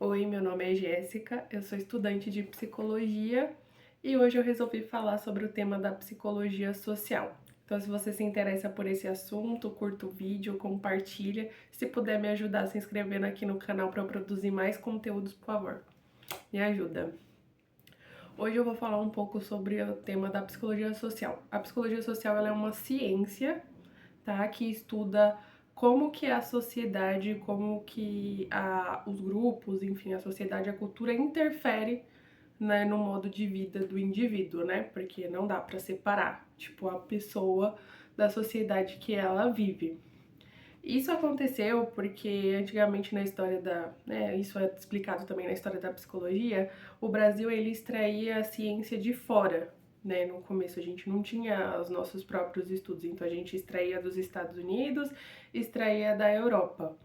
Oi, meu nome é Jéssica, eu sou estudante de psicologia e hoje eu resolvi falar sobre o tema da psicologia social. Então, se você se interessa por esse assunto, curta o vídeo, compartilha. Se puder me ajudar se inscrevendo aqui no canal para eu produzir mais conteúdos, por favor, me ajuda. Hoje eu vou falar um pouco sobre o tema da psicologia social. A psicologia social ela é uma ciência, tá, que estuda como que a sociedade, como que os grupos, enfim, a sociedade, a cultura interfere, né, no modo de vida do indivíduo, né? Porque não dá para separar, tipo, a pessoa da sociedade que ela vive. Isso aconteceu porque antigamente na história né, isso é explicado também na história da psicologia, o Brasil ele extraía a ciência de fora, né? No começo a gente não tinha os nossos próprios estudos, então a gente extraía dos Estados Unidos, extraía da Europa.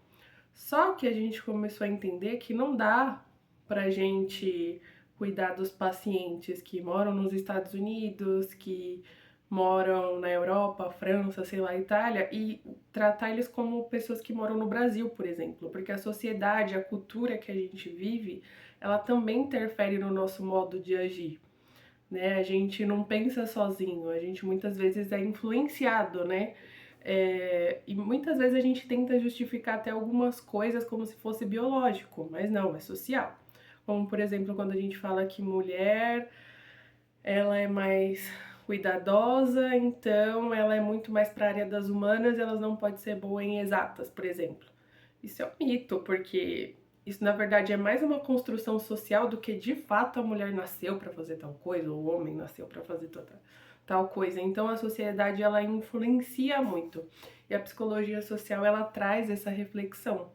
Só que a gente começou a entender que não dá pra gente cuidar dos pacientes que moram nos Estados Unidos, que moram na Europa, França, sei lá, Itália, e tratar eles como pessoas que moram no Brasil, por exemplo, porque a sociedade, a cultura que a gente vive, ela também interfere no nosso modo de agir, né? A gente não pensa sozinho, a gente muitas vezes é influenciado, né? E muitas vezes a gente tenta justificar até algumas coisas como se fosse biológico, mas não, é social. Como, por exemplo, quando a gente fala que mulher, ela é mais cuidadosa, então ela é muito mais para a área das humanas, elas não pode ser boa em exatas, por exemplo. Isso é um mito, porque isso na verdade é mais uma construção social do que de fato a mulher nasceu para fazer tal coisa, ou o homem nasceu para fazer tal coisa. Então a sociedade ela influencia muito. E a psicologia social ela traz essa reflexão.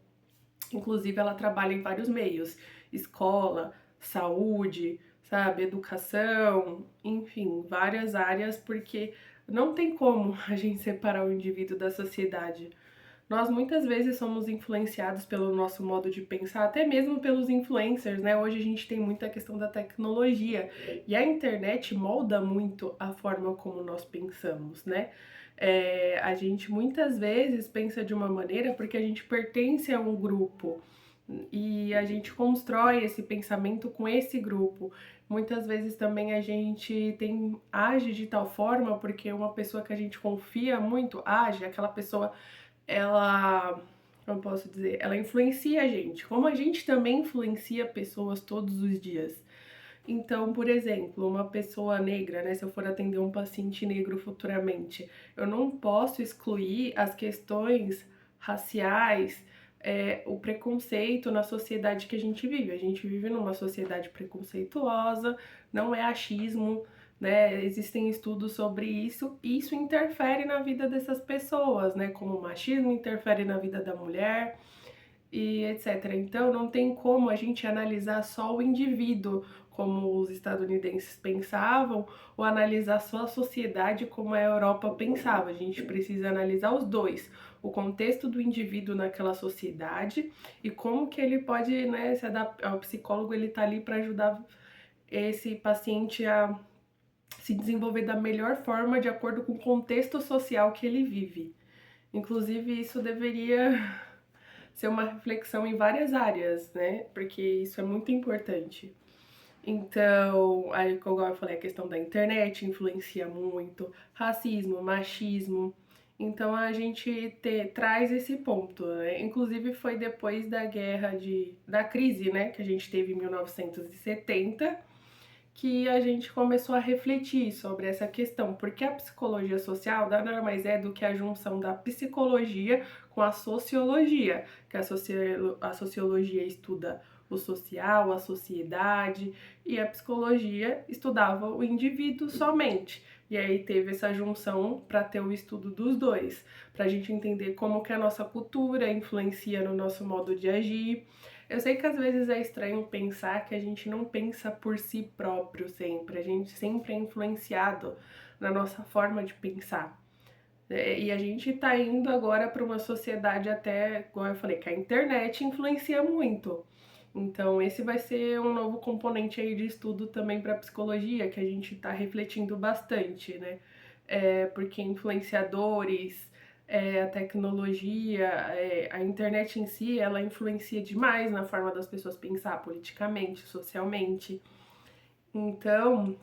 Inclusive ela trabalha em vários meios: escola, saúde, sabe, educação, enfim, várias áreas, porque não tem como a gente separar o indivíduo da sociedade. Nós muitas vezes somos influenciados pelo nosso modo de pensar, até mesmo pelos influencers, né? Hoje a gente tem muita questão da tecnologia e a internet molda muito a forma como nós pensamos, né? A gente muitas vezes pensa de uma maneira porque a gente pertence a um grupo e a gente constrói esse pensamento com esse grupo. Muitas vezes também a gente age de tal forma porque uma pessoa que a gente confia muito age, aquela pessoa ela, como posso dizer, ela influencia a gente, como a gente também influencia pessoas todos os dias. Então, por exemplo, uma pessoa negra, né, se eu for atender um paciente negro futuramente, eu não posso excluir as questões raciais, o preconceito na sociedade que a gente vive. A gente vive numa sociedade preconceituosa, não é achismo, né? Existem estudos sobre isso, e isso interfere na vida dessas pessoas, né? Como o machismo interfere na vida da mulher e etc. Então não tem como a gente analisar só o indivíduo, como os estadunidenses pensavam, ou analisar só a sociedade como a Europa pensava. A gente precisa analisar os dois, o contexto do indivíduo naquela sociedade e como que ele pode, né, se adaptar. O psicólogo ele tá ali para ajudar esse paciente a se desenvolver da melhor forma de acordo com o contexto social que ele vive. Inclusive, isso deveria ser uma reflexão em várias áreas, né? Porque isso é muito importante. Então, aí como eu falei, a questão da internet influencia muito, racismo, machismo. Então a gente traz esse ponto, né? Inclusive foi depois da crise, né, que a gente teve em 1970, que a gente começou a refletir sobre essa questão, porque a psicologia social nada mais é do que a junção da psicologia com a sociologia, que a sociologia estuda o social, a sociedade, e a psicologia estudava o indivíduo somente. E aí teve essa junção para ter o estudo dos dois, para a gente entender como que a nossa cultura influencia no nosso modo de agir. Eu sei que às vezes é estranho pensar que a gente não pensa por si próprio sempre, a gente sempre é influenciado na nossa forma de pensar. E a gente tá indo agora para uma sociedade até, igual eu falei, que a internet influencia muito. Então, esse vai ser um novo componente aí de estudo também para psicologia, que a gente está refletindo bastante, né? Porque influenciadores, a tecnologia, a internet em si, ela influencia demais na forma das pessoas pensar politicamente, socialmente. Então,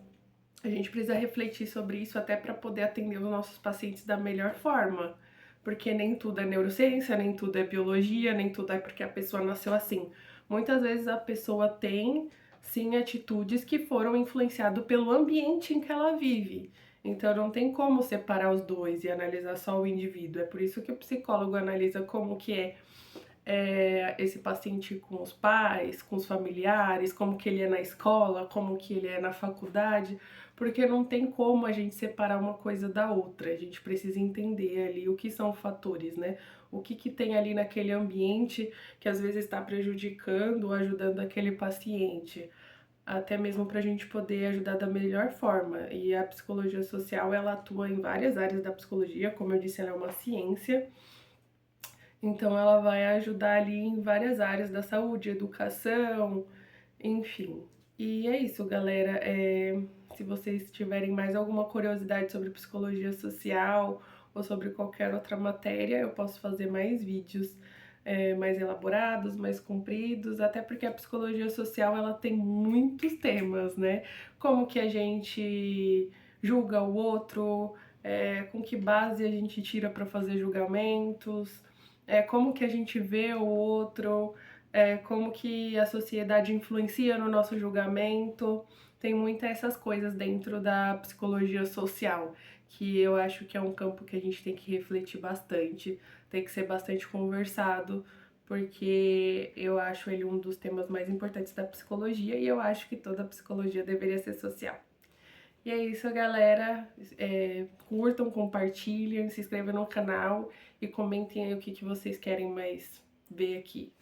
a gente precisa refletir sobre isso até para poder atender os nossos pacientes da melhor forma. Porque nem tudo é neurociência, nem tudo é biologia, nem tudo é porque a pessoa nasceu assim. Muitas vezes a pessoa tem, sim, atitudes que foram influenciadas pelo ambiente em que ela vive. Então não tem como separar os dois e analisar só o indivíduo. É por isso que o psicólogo analisa como que esse paciente com os pais, com os familiares, como que ele é na escola, como que ele é na faculdade, porque não tem como a gente separar uma coisa da outra. A gente precisa entender ali o que são fatores, né? O que que tem ali naquele ambiente que às vezes está prejudicando ou ajudando aquele paciente. Até mesmo para a gente poder ajudar da melhor forma. E a psicologia social, ela atua em várias áreas da psicologia, como eu disse, ela é uma ciência. Então ela vai ajudar ali em várias áreas da saúde, educação, enfim. E é isso, galera. Se vocês tiverem mais alguma curiosidade sobre psicologia social ou sobre qualquer outra matéria, eu posso fazer mais vídeos mais elaborados, mais compridos, até porque a psicologia social ela tem muitos temas, né? Como que a gente julga o outro, com que base a gente tira para fazer julgamentos, como que a gente vê o outro, como que a sociedade influencia no nosso julgamento. Tem muitas essas coisas dentro da psicologia social, que eu acho que é um campo que a gente tem que refletir bastante, tem que ser bastante conversado, porque eu acho ele um dos temas mais importantes da psicologia e eu acho que toda psicologia deveria ser social. E é isso, galera. Curtam, compartilhem, se inscrevam no canal e comentem aí o que vocês querem mais ver aqui.